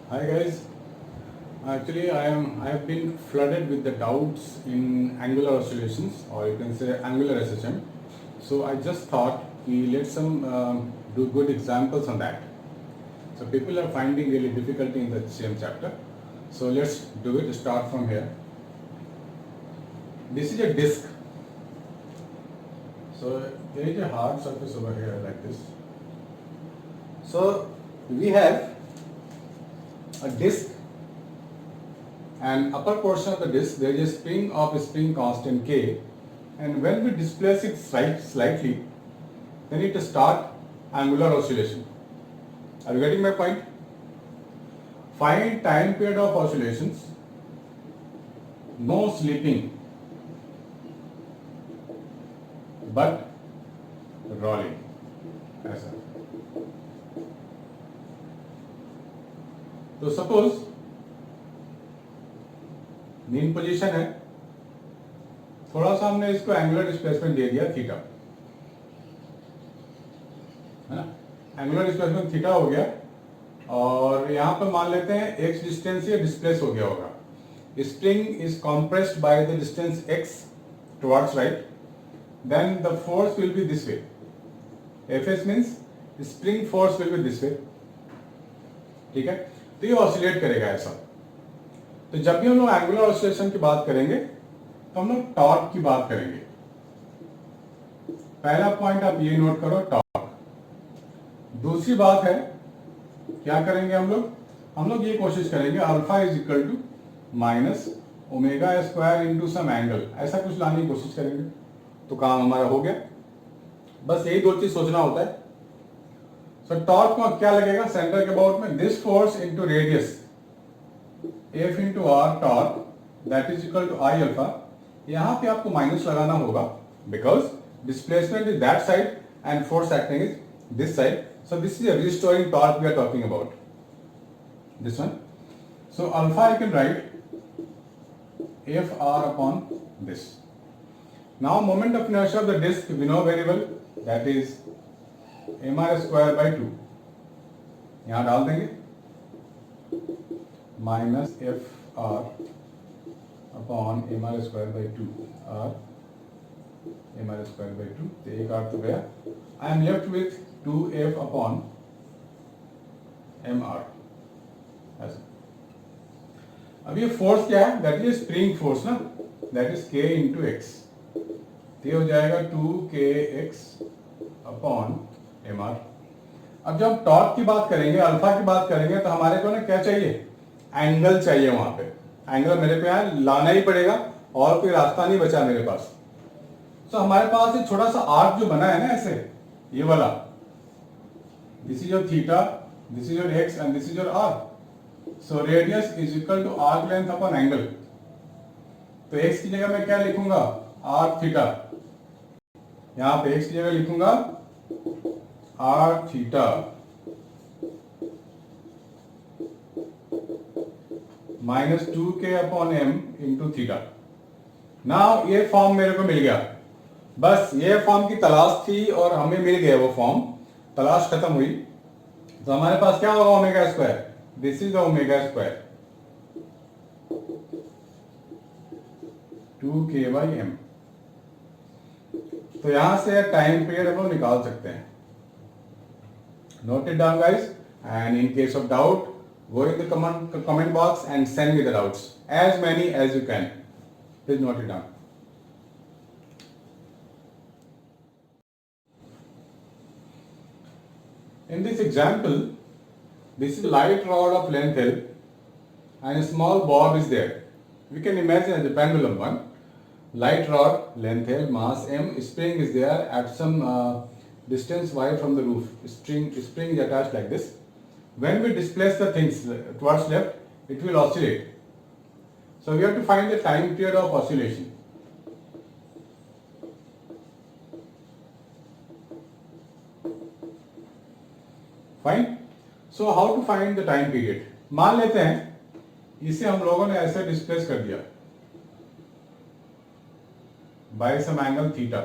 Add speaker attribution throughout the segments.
Speaker 1: Hi guys. Actually, I have been flooded with the doubts in angular oscillations, or you can say angular SHM. So I just thought we let some do good examples on that. So people are finding really difficulty in the same chapter. So let's do it. Start from here. This is a disk. So there is a hard surface over here like this. So we have a disk, and upper portion of the disk there is a spring constant K, and when we displace it slightly, then it start angular oscillation. Are you getting my point? Find time period of oscillations, no sleeping but rolling. ऐसा. तो suppose mean position है, थोड़ा सा हमने इसको angular displacement दे दिया theta, है ना. एंगुलर डिस्प्लेसमेंट थीटा हो गया, और यहां पर मान लेते हैं एक्स डिस्टेंस ये डिस्प्लेस हो गया होगा. Spring is compressed by the distance X towards right, then the force will be this way. FS means spring force will be this way. ठीक है, तो ये ऑसिलेट करेगा ऐसा. तो जब भी हम लोग एंगुलर ऑसिलेशन की बात करेंगे तो हम लोग टॉर्क की बात करेंगे. पहला पॉइंट आप ये नोट करो, टॉर्क. दूसरी बात है, क्या करेंगे हम लोग ये कोशिश करेंगे alpha is equal to minus omega square into some angle, ऐसा कुछ लाने की कोशिश करेंगे. तो काम हमारा हो गया. बस यही दो चीज सोचना होता है. सो टॉर्क में क्या लगेगा सेंटर के अबाउट में, this force into radius F into R torque that is equal to I alpha. यहां पे आपको माइनस लगाना होगा because displacement is that side and force acting is this side. So this is a restoring torque we are talking about, this one. So alpha I can write F R upon this. Now moment of inertia of the disc we know very well, that is mr square by 2. यहां डाल देंगे minus F R upon mr square by 2 और mr square by 2. तो एक अर्थ हो गया. I am left with 2f upon mr ऐसा. अब ये फोर्स क्या है, दैट इज स्प्रिंग फोर्स ना, that is k into x. तो ये हो जाएगा 2kx अपॉन mr. अब जब टॉर्क की बात करेंगे, अल्फा की बात करेंगे, तो हमारे को ना क्या चाहिए, एंगल चाहिए. वहां पे एंगल मेरे पे यहाँ लाना ही पड़ेगा और कोई रास्ता नहीं बचा मेरे पास. तो हमारे पास एक छोटा सा आर्क जो बना है ना ऐसे, ये वाला, this is your theta, this is your X and this is your R. So radius is equal to arc length upon angle. तो एक्स की जगह मैं क्या लिखूंगा, आर्क थीटा. यहां पे एक्स की जगह लिखूंगा R theta minus 2k upon m into theta. Now ये फॉर्म मेरे को मिल गया. बस ये फॉर्म की तलाश थी और हमें मिल गया वो फॉर्म. तलाश खत्म हुई. तो हमारे पास क्या होगा, omega square. This is the omega square 2k by m. तो यहां से टाइम पीरियड हम लोग निकाल सकते हैं. Note it down guys, and in case of doubt go in the comment box and send me the doubts, as many as you can. Please note it down. In this example, this is light rod of length L and a small bob is there. We can imagine as a pendulum one. Light rod, length L, mass m, spring is there at some distance y from the roof. Spring is attached like this. When we displace the things towards left, it will oscillate. So we have to find the time period of oscillation. Fine. So how to find the time period? मान लेते हैं इसे हम लोगों ने ऐसे displace कर दिया बाय सम एंगल थीटा.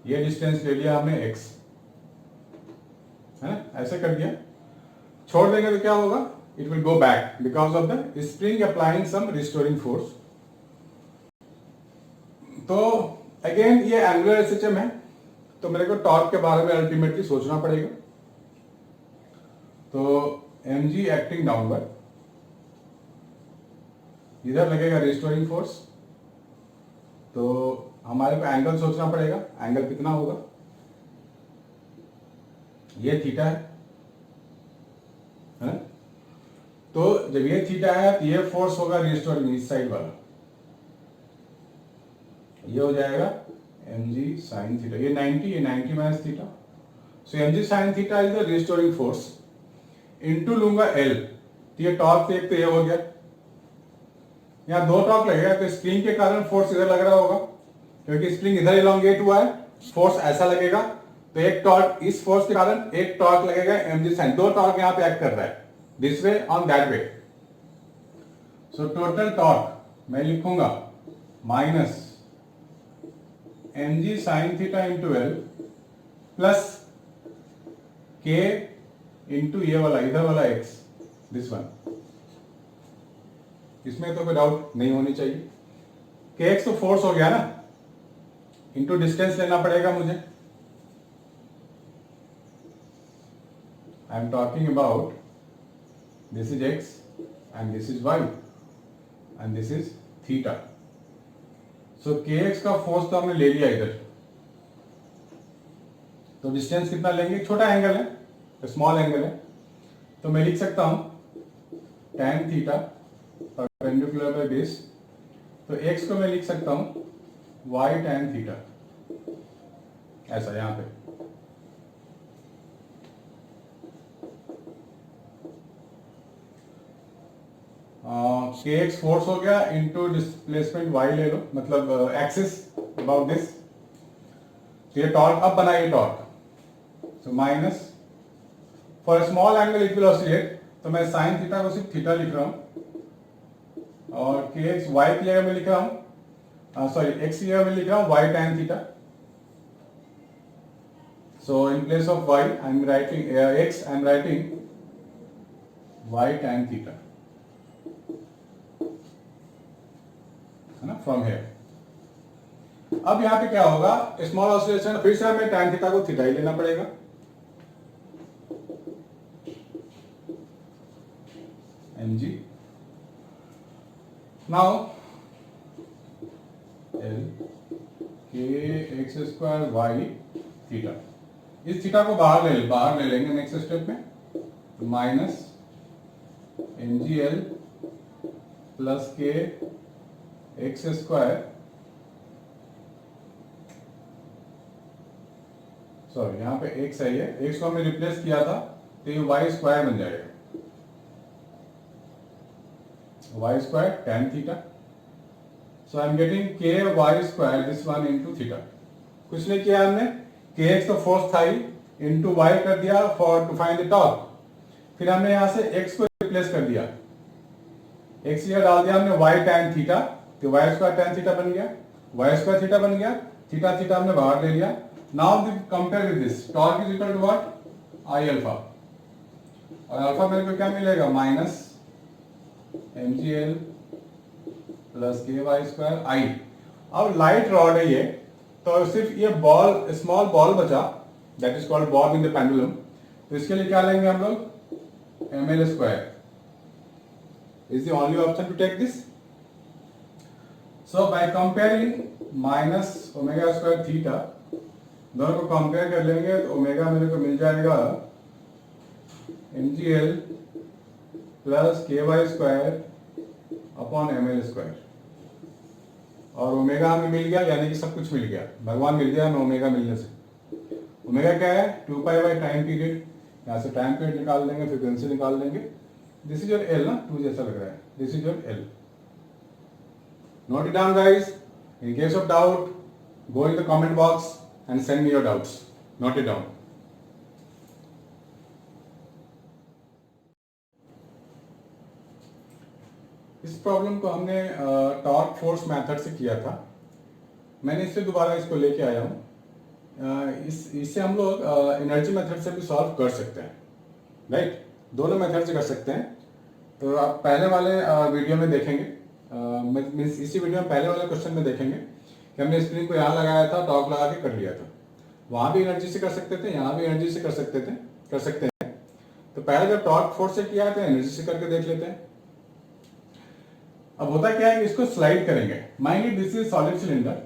Speaker 1: ये डिस्टेंस ले लिया हमने x, है ना, ऐसे कर दिया. छोड़ देंगे तो क्या होगा, it will go back because of the spring applying some restoring force. तो अगेन ये एंगुलर एसएचएम है, तो मेरे को टॉर्क के बारे में अल्टीमेटली सोचना पड़ेगा. तो mg एक्टिंग डाउनवर्ड, इधर लगेगा रिस्टोरिंग फोर्स, तो हमारे को एंगल सोचना पड़ेगा. एंगल कितना होगा? ये थीटा है. तो जब ये थीटा है तो ये फोर्स होगा रिस्टोरिंग इस साइड वाला, ये हो जाएगा mg sin थीटा. ये 90 minus theta. So mg sin theta is the restoring force. Into लूंगा L, तो ये टॉर्क एक तो ये हो गया. यहाँ दो टॉर्क लगेगा, तो स्प्रिंग के कारण फोर्स इधर लग रहा होगा, क्योंकि स्प्रिंग इधर इलोंगेट हुआ है, फोर्स ऐसा लगेगा. तो एक टॉर्क इस फोर्स के कारण एक टॉर्क लगेगा mg sin. दो टॉर्क यहाँ पे एक्ट कर रहा है, this way on that way. So total torque मैं लिखूंगा minus mg sin theta into L plus k into ये वाला इधर वाला x, दिस वन. इसमें तो कोई डाउट नहीं होनी चाहिए. kx तो फोर्स हो गया ना, इंटू डिस्टेंस लेना पड़ेगा मुझे. I am talking about this is x and this is y and this is theta. So kx का फोर्स तो हमने ले लिया इधर, तो डिस्टेंस कितना लेंगे? छोटा एंगल है, स्मॉल एंगल है, तो मैं लिख सकता हूं tan theta perpendicular by base. तो x को मैं लिख सकता हूं y tan थीटा, ऐसा यहां पे. kx फोर्स हो गया इंटू डिस्प्लेसमेंट y ले लो, मतलब एक्सिस अबाउट दिस. ये टॉर्क अब बना, ये torque. So minus for small angle it will oscillate, तो मैं साइन थीटा को सिर्फ थीटा लिख रहा हूं, और kx y की जगह में लिख रहा हूं, सॉरी x की जगह में लिख रहा हूं y tan theta. So in place of y I am writing x, I am writing y tan theta, है ना, फ्रॉम हियर. अब यहां पे क्या होगा? स्मॉल ऑसिलेशन, फिर से हमें tan थीटा को थीटा ही लेना पड़ेगा. mg now L k x square y theta. इस थीटा को बाहर ले लेंगे नेक्स्ट स्टेप में. Minus mg L plus k x square, sorry यहाँ पे x है, ये x को हमने रिप्लेस किया था, तो ये y स्क्वायर बन जाएगा, y square tan theta. So I am getting k y square this one into theta. कुछ नहीं किया हमने, kx तो फोर्स था ही, into y कर दिया for to find the torque. फिर हमने यहाँ से x को रिप्लेस कर दिया, x यहाँ डाल दिया हमने y tan थीटा, तो y स्क्वायर tan थीटा बन गया, y स्क्वायर थीटा बन गया, थीटा थीटा हमने बाहर ले लिया. Now compare with this, torque is equal to what? I alpha, और अल्फा मेरे को क्या मिलेगा? Minus mgl plus K Y square I. अब लाइट रॉड है ये, तो सिर्फ ये बॉल, स्मॉल बॉल बचा, that is called ball in the pendulum. तो इसके लिए क्या लेंगे हम लोग? ml square is the only option to take this. So by comparing minus omega square theta, दोनों को कंपेयर कर लेंगे, तो ओमेगा मेरे को मिल जाएगा mgl plus K Y square upon ml square. और ओमेगा हमें मिल गया, यानी कि सब कुछ मिल गया, भगवान मिल गया हमें ओमेगा मिलने से. ओमेगा क्या है? 2 पाई बाई टाइम पीरियड. यहाँ से टाइम पीरियड निकाल देंगे, फ्रीक्वेंसी निकाल देंगे. दिस इज योर एल ना, 2 जैसा लग रहा है, this is your L. Note it down guys. In case of doubt, go in the comment box and send me your doubts. Note it down. इस प्रॉब्लम को हमने टॉर्क फोर्स मेथड से किया था. मैंने इससे दोबारा इसको लेके आया हूँ. इससे हम लोग एनर्जी मेथड से भी सॉल्व कर सकते हैं, राइट? दोनों मेथड से कर सकते हैं. तो आप पहले वाले वीडियो में देखेंगे, इसी वीडियो में पहले वाले क्वेश्चन में देखेंगे कि हमने स्प्रिंग को यहाँ लगाया था, टॉर्क लगा के कर लिया था। वहाँ भी एनर्जी से कर सकते थे, यहाँ भी एनर्जी से कर सकते हैं। तो पहले जब टॉर्क फोर्स से किया है तो एनर्जी से करके देख लेते हैं। अब होता क्या है कि इसको स्लाइड करेंगे। Mind it this is solid cylinder.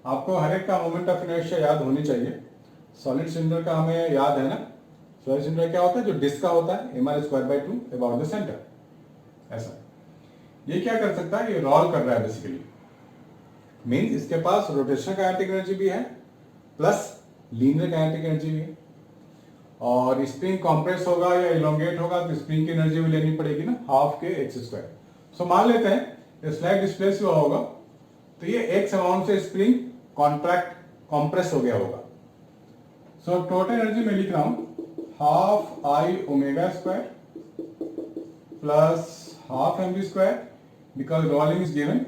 Speaker 1: आपको हर एक का मोमेंट ऑफ इनर्शिया याद होनी चाहिए। सॉलिड सिलेंडर का हमें याद है ना, सॉलिड सिलेंडर क्या होता है, जो डिस्क का होता है mr²/2 अबाउट द सेंटर। ऐसा ये क्या कर सकता है, ये रोल कर रहा है बेसिकली, मीन इसके पास रोटेशनल काइनेटिक एनर्जी भी है प्लस लीनियर काइनेटिक एनर्जी भी है। और स्प्रिंग कॉम्प्रेस होगा या इलोंगेट होगा तो स्प्रिंग की एनर्जी भी लेनी पड़ेगी ना, हाफ के x²। सो मान लेते हैं स्लाइड डिस्प्लेस हुआ होगा तो ये x अमाउंट से स्प्रिंग कॉन्ट्रैक्ट कॉम्प्रेस हो गया होगा। सो टोटल एनर्जी में लिख रहा हूं half I omega square plus half mv², because rolling is given,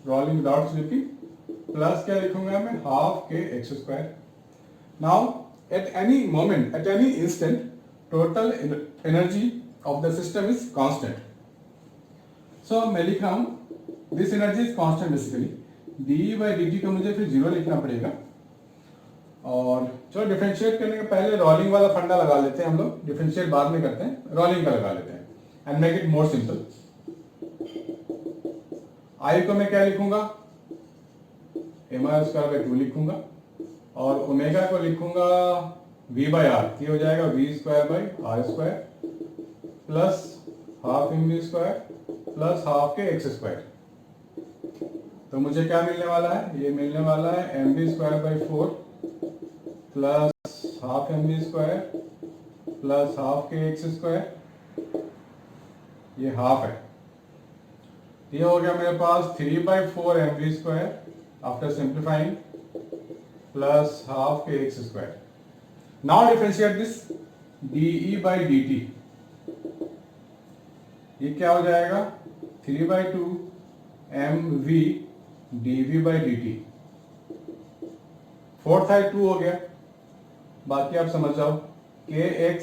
Speaker 1: rolling without slipping, plus क्या लिखूंगा मैं, half K x²। Now at any moment, at any instant, total energy of the system is constant. So मैं लिख रहा हूं this energy is constant basically, dE/dt को मुझे फिर 0 लिखना पड़ेगा। और चलो डिफरेंशिएट करने के पहले रोलिंग वाला फंडा लगा लेते हैं हम लोग, डिफरेंशिएट बाद में करते हैं, रोलिंग का लगा लेते हैं and make it more simple. आई को मैं क्या लिखूंगा, mr²/2 लिखूंगा और ओमेगा को लिखूंगा v/r, ये हो जाएगा v²/r² plus half mv² plus half K x²। तो मुझे क्या मिलने वाला है, ये मिलने वाला है mv²/4 plus half mv² plus half K x², ये हाफ है। ये हो गया मेरे पास 3/4 mv² after simplifying plus half K x²। Now differentiate this dE/dt, ये क्या हो जाएगा 3/2 mv dV/dt। फोर्थ साइड 2 हो गया, बाकी आप समझ जाओ kx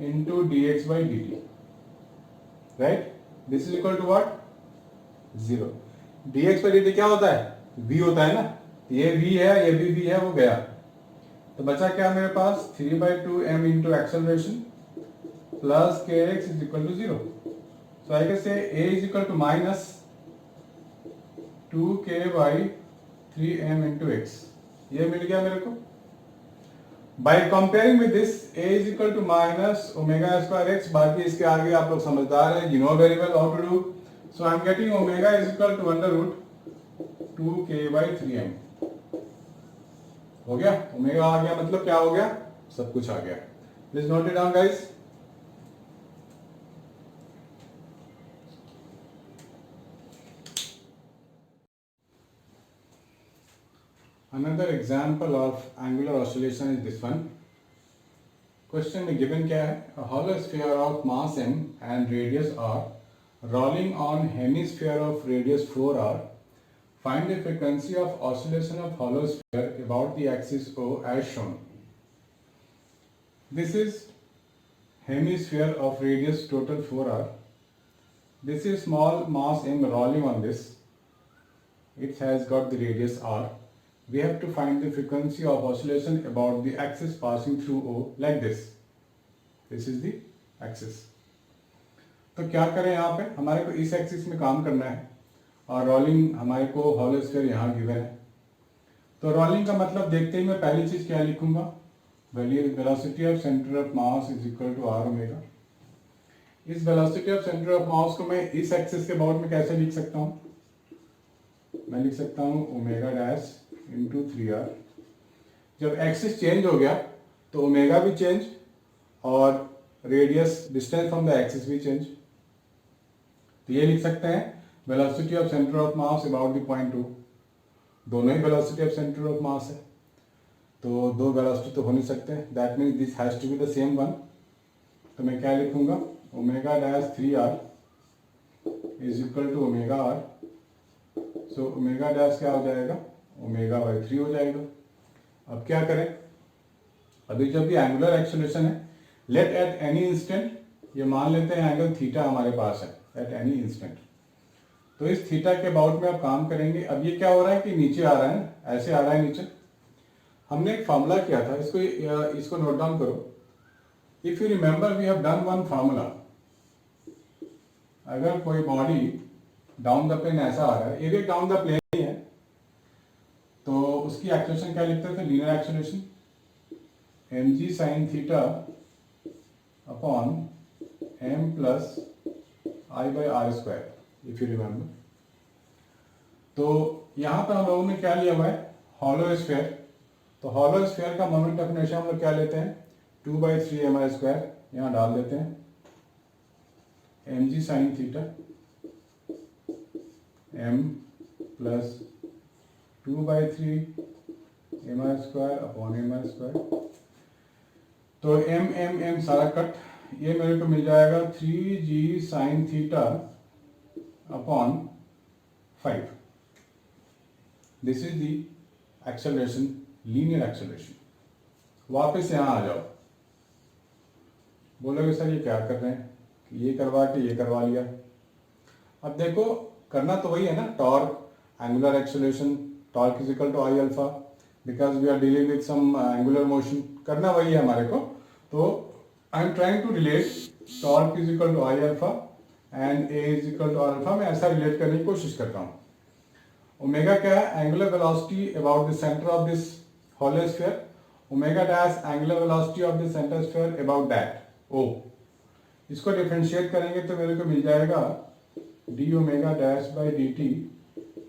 Speaker 1: into dx/dt, right. This is equal to what, 0। dx/dt क्या होता है, v होता है ना, ये v है, ये भी v है, वो गया। तो बचा क्या मेरे पास 3/2 m into acceleration plus kx is equal to 0। So I can say a is equal to minus 2k/3m into x, ये मिल गया मेरे को। By comparing with this a is equal to minus ω²x, बाकी इसके आगे आप लोग समझदार हैं, you know very well how to do. So I am getting ω is equal to √2k/3m। हो गया, ओमेगा आ गया, मतलब क्या हो गया, सब कुछ आ गया। Please note it down guys. Another example of angular oscillation is this one. Question में given क्या है, a hollow sphere of mass m and radius r rolling on hemisphere of radius 4r. Find the frequency of oscillation of hollow sphere about the axis O as shown. This is hemisphere of radius total 4r. This is small mass m rolling on this. It has got the radius r. We have to find the frequency of oscillation about the axis passing through O like this. This is the axis. तो क्या करें, यहाँ पे हमारे को इस axis में काम करना है और रोलिंग हमारे को हॉलो स्फीयर यहाँ गिवन है। तो रोलिंग का मतलब देखते ही मैं पहली चीज क्या लिखूंगा, velocity of centre of mass is equal to r omega. इस velocity of centre of mass को मैं इस एक्सिस के अबाउट में कैसे लिख सकता हूँ, मैं लिख सकता हूँ ओमेगा डैश इंटू 3r। जब एक्सिस चेंज हो गया तो ओमेगा भी चेंज और radius distance from the axis भी चेंज। तो ये लिख सकते हैं velocity of centre of mass about the point 2। दोनों ही velocity of centre of mass है, तो दो वेलोसिटी तो हो नहीं सकते, that means this has to be the same one. तो मैं क्या लिखूंगा, omega dash 3r is equal to omega r। सो ओमेगा डैश क्या हो जाएगा, ω/3 हो जाएगा। अब क्या करें, अभी जो भी एंगुलर एक्सेलरेशन है, लेट एट एनी इंस्टेंट ये मान लेते हैं एंगल थीटा हमारे पास है एट एनी इंस्टेंट। तो इस थीटा के अबाउट में आप काम करेंगे। अब ये क्या हो रहा है कि नीचे आ रहा है, ऐसे आ रहा है नीचे। हमने एक फार्मूला किया था, इसको नोट डाउन करो। If you remember we have done one formula. अगर कोई बॉडी डाउन द प्लेन ऐसा आ रहा है, एरिया डाउन द प्लेन ही है, तो उसकी एक्सेलरेशन क्या लिखते थे? Linear acceleration mg sin theta upon m plus I by R square, if you remember. तो यहां पर हम लोगों ने क्या लिया हुआ है? Hollow sphere. तो हॉलो स्फीयर का मोमेंट ऑफ इनर्शिया हम लोग क्या लेते हैं? 2/3 m² यहां डाल देते हैं, mg sin theta m plus 2/3 m² upon m²। तो m सारा कट, ये मेरे को मिल जाएगा 3g sin theta upon 5। This is the acceleration, linear acceleration. वापस यहाँ आ जाओ। बोलोगे सर ये क्या कर रहे हैं? ये करवा के ये करवा लिया। अब देखो करना तो वही है ना, torque, angular acceleration, torque is equal to I alpha, because we are dealing with some angular motion, करना वही है हमारे को। तो I am trying to relate torque is equal to I alpha and A is equal to alpha. मैं ऐसा relate करने की कोशिश करता हूँ। ओमेगा क्या है? Angular velocity about the centre of this hollow sphere. Omega dash angular velocity of the centre sphere about that O. इसको डिफरेंशिएट करेंगे तो मेरे को मिल जाएगा d omega dash by d t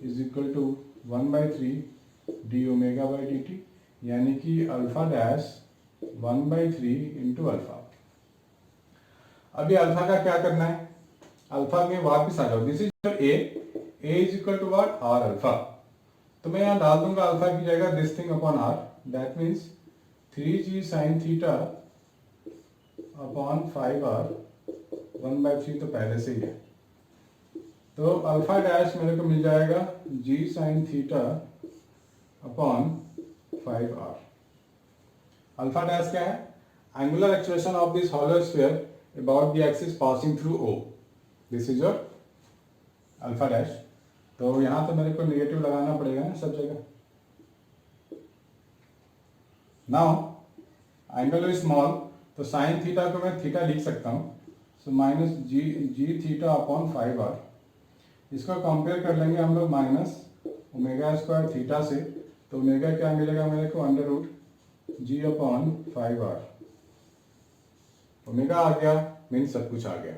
Speaker 1: is equal to 1/3 d omega by d t, यानी कि alpha dash 1/3 into alpha. अभी अल्फा का क्या करना है? अल्फा में वापस आ जाओ। This is your a is equal to what? R alpha. तो मैं यहाँ डाल दूंगा अल्फा की जगह this thing upon R, that means 3g sin theta upon 5r, 1/3 तो पहले से ही है। तो अल्फा डैश मेरे को मिल जाएगा g sin theta upon 5r। Alpha dash क्या है? Angular acceleration of this hollow sphere about the axis passing through O. This is your alpha dash. तो यहां तो मेरे को नेगेटिव लगाना पड़ेगा ना सब जगह। नाउ एंगल इज स्मॉल, तो साइन थीटा को मैं थीटा लिख सकता हूं, सो माइनस जी थीटा अपॉन 5r। इसको कंपेयर कर लेंगे हम लोग माइनस ओमेगा स्क्वायर थीटा से, तो ओमेगा क्या मिलेगा मेरे को? अंडर रूट जी अपॉन 5r। ओमेगा आ गया, मीन्स सब कुछ आ गया।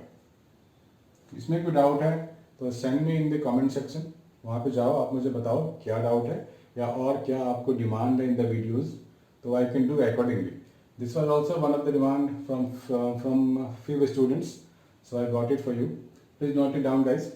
Speaker 1: इसमें कोई डाउट है तो send me in the comment section. वहाँ पे जाओ, आप मुझे बताओ क्या डाउट है या और क्या आपको डिमांड है इन द वीडियोस, तो I can do accordingly. This was also one of the demand from few students, so I got it for you. Please note it down guys.